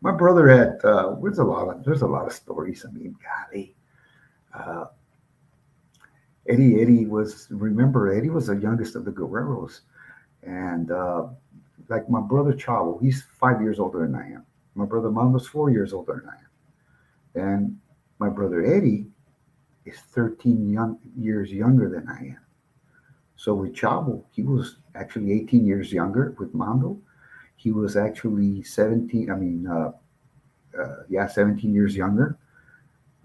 My brother had there's a lot of stories. I mean, golly, uh, Eddie was the youngest of the Guerreros, and like my brother Chavo, he's 5 years older than I am. My brother Mando's 4 years older than I am, and my brother Eddie is 13 years younger than I am. So with Chavo, he was actually 18 years younger. With Mando, he was actually 17. I mean, yeah, 17 years younger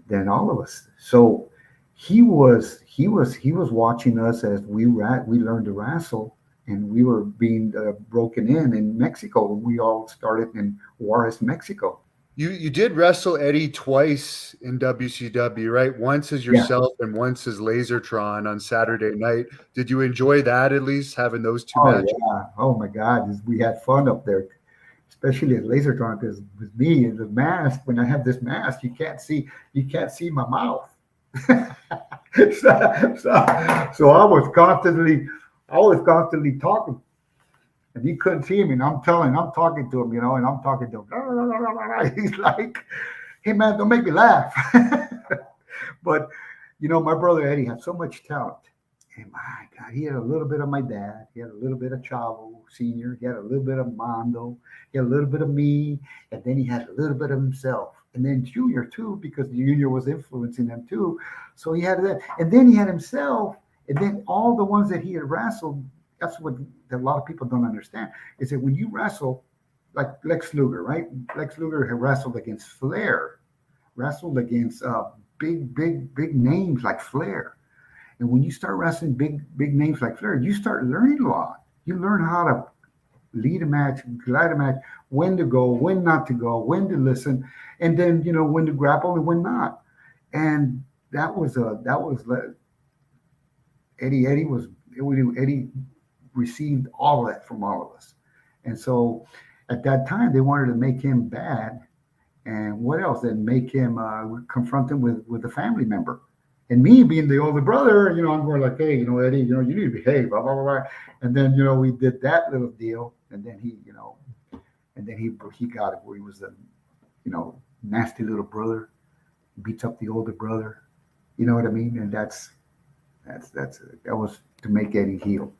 than all of us. So he was watching us as we learned to wrestle, and we were being broken in Mexico. We all started in Juarez, Mexico. You did wrestle Eddie twice in WCW, right? Once as Yeah. yourself and once as Lasertron on Saturday night. Did you enjoy that at least having those two Oh matches? yeah. Oh my God. We had fun up there, especially at Lasertron, because with me and the mask, when I have this mask, you can't see my mouth. So I was constantly talking, and he couldn't see me. And I'm talking to him, and I'm talking to him. He's like, "Hey man, don't make me laugh." But my brother Eddie had so much talent. And my God, he had a little bit of my dad. He had a little bit of Chavo Senior. He had a little bit of Mondo. He had a little bit of me, and then he had a little bit of himself. And then Junior too, because Junior was influencing him too. So he had that, and then he had himself, and then all the ones that he had wrestled. That's what a lot of people don't understand is that when you wrestle, like Lex Luger, right? Lex Luger had wrestled against Flair, wrestled against big names like Flair. And when you start wrestling big names like Flair, you start learning a lot. You learn how to lead a match, glide a match, when to go, when not to go, when to listen, and then when to grapple and when not. And that was Eddie received all of that from all of us. And so at that time they wanted to make him bad, and what else? Then make him confront him with a family member. And me being the older brother, I'm going like, hey, Eddie, you need to behave, blah blah blah, blah. And then we did that little deal, and then he got it where he was a you know nasty little brother, beats up the older brother. You know what I mean? And that was to make Eddie heal.